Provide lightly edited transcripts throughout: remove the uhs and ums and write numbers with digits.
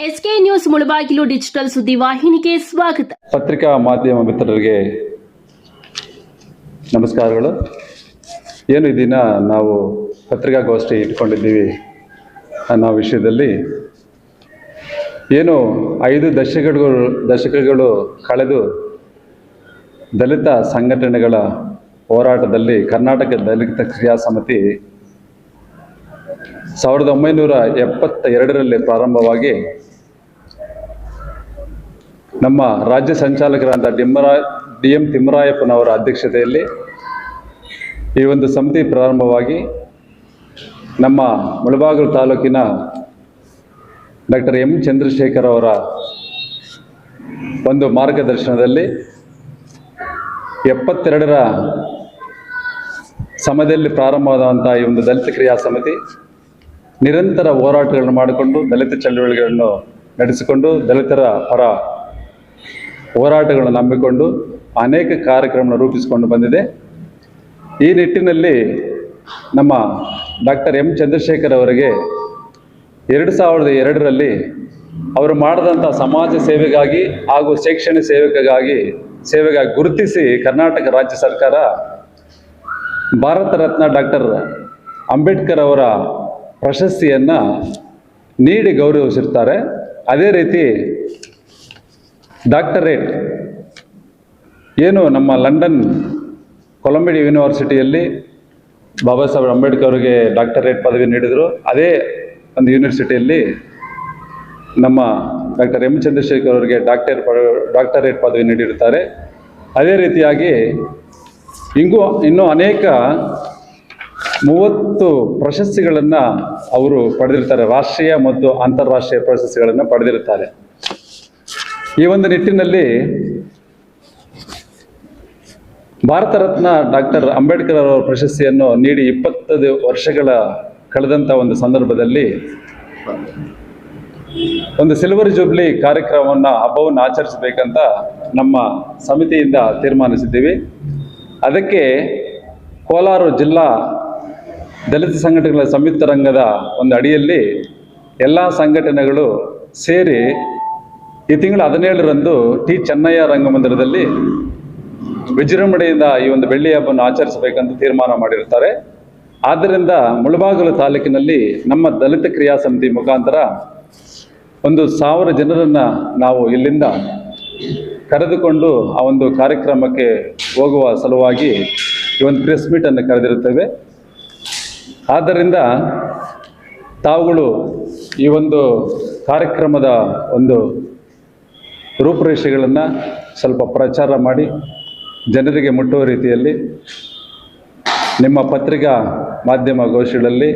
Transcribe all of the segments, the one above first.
SK news Mulbagal digital ಸುದ್ದಿವಾಹಿನಿಗೆ ಸ್ವಾಗತ. ಪತ್ರಿಕಾ ಮಾಧ್ಯಮ ಮಿತ್ರರಿಗೆ ನಮಸ್ಕಾರಗಳು. ಏನು ಈ ದಿನ ನಾವು ಪತ್ರಿಕಾಗೋಷ್ಠಿ ಇಟ್ಕೊಂಡಿದ್ದೀವಿ ಅನ್ನೋ ವಿಷಯದಲ್ಲಿ ಏನು 5 ದಶಕಗಳು ಕಳೆದು ದಲಿತ ಸಂಘಟನೆಗಳ ಹೋರಾಟದಲ್ಲಿ ಕರ್ನಾಟಕ ದಲಿತ ಕ್ರಿಯಾ ಸಮಿತಿ 1972ರಲ್ಲಿ ಪ್ರಾರಂಭವಾಗಿ ನಮ್ಮ ರಾಜ್ಯ ಸಂಚಾಲಕರಾದ ಡಿ.ಎಂ. ತಿಮ್ಮರಾಯಪ್ಪನವರ ಅಧ್ಯಕ್ಷತೆಯಲ್ಲಿ ಈ ಒಂದು ಸಮಿತಿ ಪ್ರಾರಂಭವಾಗಿ ನಮ್ಮ ಮುಳಬಾಗಿಲು ತಾಲೂಕಿನ ಡಾಕ್ಟರ್ ಎಂ. ಚಂದ್ರಶೇಖರ್ ಅವರ ಒಂದು ಮಾರ್ಗದರ್ಶನದಲ್ಲಿ 72ರ ಸಮಯದಲ್ಲಿ ಪ್ರಾರಂಭವಾದಂಥ ಈ ಒಂದು ದಲಿತ ಕ್ರಿಯಾ ಸಮಿತಿ ನಿರಂತರ ಹೋರಾಟಗಳನ್ನು ಮಾಡಿಕೊಂಡು ದಲಿತ ಚಳವಳಿಗಳನ್ನು ನಡೆಸಿಕೊಂಡು ದಲಿತರ ಪರ ಹೋರಾಟಗಳನ್ನು ನಂಬಿಕೊಂಡು ಅನೇಕ ಕಾರ್ಯಕ್ರಮಗಳನ್ನು ರೂಪಿಸಿಕೊಂಡು ಬಂದಿದೆ. ಈ ನಿಟ್ಟಿನಲ್ಲಿ ನಮ್ಮ ಡಾಕ್ಟರ್ ಎಂ. ಚಂದ್ರಶೇಖರ್ ಅವರಿಗೆ 2002ರಲ್ಲಿ ಅವರು ಮಾಡಿದಂಥ ಸಮಾಜ ಸೇವೆಗಾಗಿ ಹಾಗೂ ಶೈಕ್ಷಣಿಕ ಸೇವೆಗಾಗಿ ಗುರುತಿಸಿ ಕರ್ನಾಟಕ ರಾಜ್ಯ ಸರ್ಕಾರ ಭಾರತ ರತ್ನ ಡಾಕ್ಟರ್ ಅಂಬೇಡ್ಕರ್ ಅವರ ಪ್ರಶಸ್ತಿಯನ್ನು ನೀಡಿ ಗೌರವಿಸಿರ್ತಾರೆ. ಅದೇ ರೀತಿ ಡಾಕ್ಟರೇಟ್ ಏನು ನಮ್ಮ ಲಂಡನ್ ಕೊಲಂಬಿಯಾ ಯೂನಿವರ್ಸಿಟಿಯಲ್ಲಿ ಬಾಬಾ ಸಾಹೇಬ್ ಅಂಬೇಡ್ಕರ್ ಅವರಿಗೆ ಡಾಕ್ಟರೇಟ್ ಪದವಿ ನೀಡಿದರು. ಅದೇ ಒಂದು ಯೂನಿವರ್ಸಿಟಿಯಲ್ಲಿ ನಮ್ಮ ಡಾಕ್ಟರ್ ಎಂ. ಚಂದ್ರಶೇಖರ್ ಅವರಿಗೆ ಡಾಕ್ಟರೇಟ್ ಪದವಿ ನೀಡಿರುತ್ತಾರೆ. ಅದೇ ರೀತಿಯಾಗಿ ಇನ್ನೂ ಅನೇಕ 30 ಪ್ರಶಸ್ತಿಗಳನ್ನು ಅವರು ಪಡೆದಿರ್ತಾರೆ. ರಾಷ್ಟ್ರೀಯ ಮತ್ತು ಅಂತಾರಾಷ್ಟ್ರೀಯ ಪ್ರಶಸ್ತಿಗಳನ್ನು ಪಡೆದಿರುತ್ತಾರೆ. ಈ ಒಂದು ನಿಟ್ಟಿನಲ್ಲಿ ಭಾರತ ರತ್ನ ಡಾಕ್ಟರ್ ಅಂಬೇಡ್ಕರ್ ಅವರ ಪ್ರಶಸ್ತಿಯನ್ನು ನೀಡಿ 20 ವರ್ಷಗಳ ಕಳೆದಂಥ ಒಂದು ಸಂದರ್ಭದಲ್ಲಿ ಒಂದು ಸಿಲ್ವರ್ ಜೂಬ್ಲಿ ಹಬ್ಬವನ್ನು ಆಚರಿಸಬೇಕಂತ ನಮ್ಮ ಸಮಿತಿಯಿಂದ ತೀರ್ಮಾನಿಸಿದ್ದೀವಿ. ಅದಕ್ಕೆ ಕೋಲಾರ ಜಿಲ್ಲಾ ದಲಿತ ಸಂಘಟನೆಗಳ ಸಂಯುಕ್ತ ರಂಗದ ಒಂದು ಅಡಿಯಲ್ಲಿ ಎಲ್ಲ ಸಂಘಟನೆಗಳು ಸೇರಿ ಈ ತಿಂಗಳ 17ರಂದು ಟಿ. ಚೆನ್ನಯ್ಯ ರಂಗಮಂದಿರದಲ್ಲಿ ವಿಜೃಂಭಣೆಯಿಂದ ಈ ಒಂದು ಬೆಳ್ಳಿ ಹಬ್ಬವನ್ನು ಆಚರಿಸಬೇಕಂತ ತೀರ್ಮಾನ ಮಾಡಿರ್ತಾರೆ. ಆದ್ದರಿಂದ ಮುಳಬಾಗಿಲು ತಾಲೂಕಿನಲ್ಲಿ ನಮ್ಮ ದಲಿತ ಕ್ರಿಯಾ ಸಮಿತಿ ಮುಖಾಂತರ 1,000 ಜನರನ್ನು ನಾವು ಇಲ್ಲಿಂದ ಕರೆದುಕೊಂಡು ಆ ಒಂದು ಕಾರ್ಯಕ್ರಮಕ್ಕೆ ಹೋಗುವ ಸಲುವಾಗಿ ಈ ಒಂದು ಪ್ರೆಸ್ ಮೀಟನ್ನು ಕರೆದಿರುತ್ತೇವೆ. ಆದ್ದರಿಂದ ತಾವುಗಳು ಈ ಒಂದು ಕಾರ್ಯಕ್ರಮದ ಒಂದು ರೂಪುರೇಷೆಗಳನ್ನು ಸ್ವಲ್ಪ ಪ್ರಚಾರ ಮಾಡಿ ಜನರಿಗೆ ಮುಟ್ಟುವ ರೀತಿಯಲ್ಲಿ ನಿಮ್ಮ ಪತ್ರಿಕಾ ಮಾಧ್ಯಮ ಗೋಷ್ಠಿಗಳಲ್ಲಿ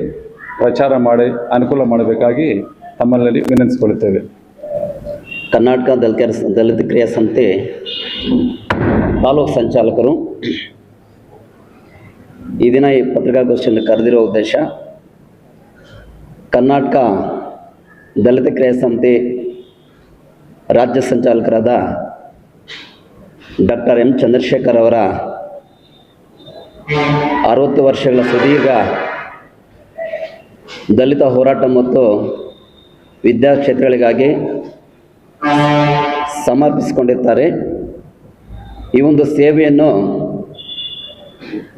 ಪ್ರಚಾರ ಮಾಡಿ ಅನುಕೂಲ ಮಾಡಬೇಕಾಗಿ ತಮ್ಮಲ್ಲಿ ವಿನಂತಿಸಿಕೊಳ್ಳುತ್ತೇವೆ. ಕರ್ನಾಟಕ ದಲಿತ ಕ್ರಿಯಾ ಸಮಿತಿ ತಾಲೂಕು ಸಂಚಾಲಕರು ಈ ದಿನ ಈ ಪತ್ರಿಕಾಗೋಷ್ಠಿಯನ್ನು ಕರೆದಿರೋ ಉದ್ದೇಶ, ಕರ್ನಾಟಕ ದಲಿತ ಕ್ರಿಯಾ ಸಮಿತಿ ರಾಜ್ಯ ಸಂಚಾಲಕರಾದ ಡಾಕ್ಟರ್ ಎಂ. ಚಂದ್ರಶೇಖರ್ ಅವರ 60 ವರ್ಷಗಳ ಸುದೀರ್ಘ ದಲಿತ ಹೋರಾಟ ಮತ್ತು ವಿದ್ಯಾಕ್ಷೇತ್ರಗಳಿಗಾಗಿ ಸಮರ್ಪಿಸಿಕೊಂಡಿರ್ತಾರೆ. ಈ ಒಂದು ಸೇವೆಯನ್ನು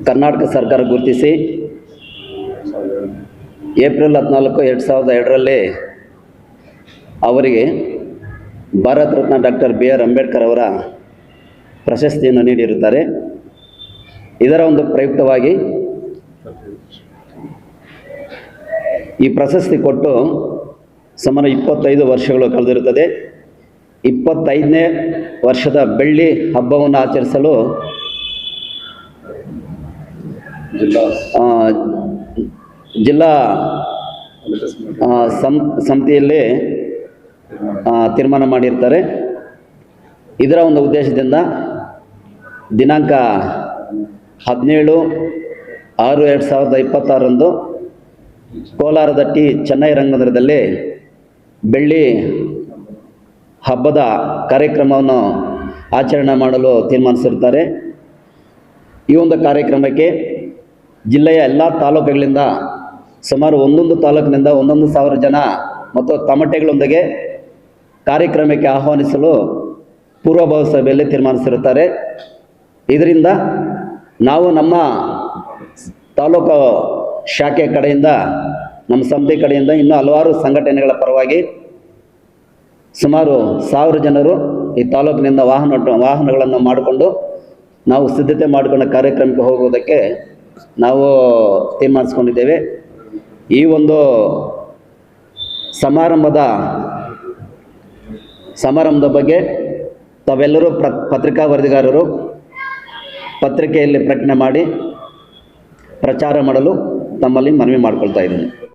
ಕರ್ನಾಟಕ ಸರ್ಕಾರ ಗುರುತಿಸಿ ಏಪ್ರಿಲ್ 14, 2002ರಲ್ಲಿ ಅವರಿಗೆ ಭಾರತ ರತ್ನ ಡಾಕ್ಟರ್ ಬಿ.ಆರ್. ಅಂಬೇಡ್ಕರ್ ಅವರ ಪ್ರಶಸ್ತಿಯನ್ನು ನೀಡಿರುತ್ತಾರೆ. ಇದರ ಒಂದು ಪ್ರಯುಕ್ತವಾಗಿ ಈ ಪ್ರಶಸ್ತಿ ಕೊಟ್ಟು ಸುಮಾರು 25 ವರ್ಷಗಳು ಕಳೆದಿರುತ್ತದೆ. 25ನೇ ವರ್ಷದ ಬೆಳ್ಳಿ ಹಬ್ಬವನ್ನು ಆಚರಿಸಲು ಜಿಲ್ಲಾ ಸಮಿತಿಯಲ್ಲಿ ತೀರ್ಮಾನ ಮಾಡಿರ್ತಾರೆ. ಇದರ ಒಂದು ಉದ್ದೇಶದಿಂದ ದಿನಾಂಕ 17/6/2026ರಂದು ಕೋಲಾರದ ಟಿ. ಚೆನ್ನಯ್ಯ ರಂಗಮಂದಿರದಲ್ಲಿ ಬೆಳ್ಳಿ ಹಬ್ಬದ ಕಾರ್ಯಕ್ರಮವನ್ನು ಆಚರಣೆ ಮಾಡಲು ತೀರ್ಮಾನಿಸಿರುತ್ತಾರೆ. ಈ ಒಂದು ಕಾರ್ಯಕ್ರಮಕ್ಕೆ ಜಿಲ್ಲೆಯ ಎಲ್ಲ ತಾಲೂಕುಗಳಿಂದ ಸುಮಾರು ಒಂದೊಂದು ತಾಲೂಕಿನಿಂದ 1,000 ಜನ ಮತ್ತು ತಮಟೆಗಳೊಂದಿಗೆ ಕಾರ್ಯಕ್ರಮಕ್ಕೆ ಆಹ್ವಾನಿಸಲು ಪೂರ್ವಭಾವಿ ಸಭೆಯಲ್ಲಿ ತೀರ್ಮಾನಿಸಿರುತ್ತಾರೆ. ಇದರಿಂದ ನಾವು ನಮ್ಮ ತಾಲೂಕು ಶಾಖೆ ಕಡೆಯಿಂದ, ನಮ್ಮ ಸಮಿತಿ ಕಡೆಯಿಂದ ಇನ್ನೂ ಹಲವಾರು ಸಂಘಟನೆಗಳ ಪರವಾಗಿ ಸುಮಾರು 1000 ಜನರು ಈ ತಾಲೂಕಿನಿಂದ ವಾಹನಗಳನ್ನು ಮಾಡಿಕೊಂಡು ನಾವು ಸಿದ್ಧತೆ ಮಾಡಿಕೊಂಡ ಕಾರ್ಯಕ್ರಮಕ್ಕೆ ಹೋಗುವುದಕ್ಕೆ ನಾವು ತೀರ್ಮಾನಿಸ್ಕೊಂಡಿದ್ದೇವೆ. ಈ ಒಂದು ಸಮಾರಂಭದ ಬಗ್ಗೆ ತಾವೆಲ್ಲರೂ ಪತ್ರಿಕಾ ವರದಿಗಾರರು ಪತ್ರಿಕೆಯಲ್ಲಿ ಪ್ರಕಟಣೆ ಮಾಡಿ ಪ್ರಚಾರ ಮಾಡಲು ತಮ್ಮಲ್ಲಿ ಮನವಿ ಮಾಡಿಕೊಳ್ತಾ ಇದ್ದೀನಿ.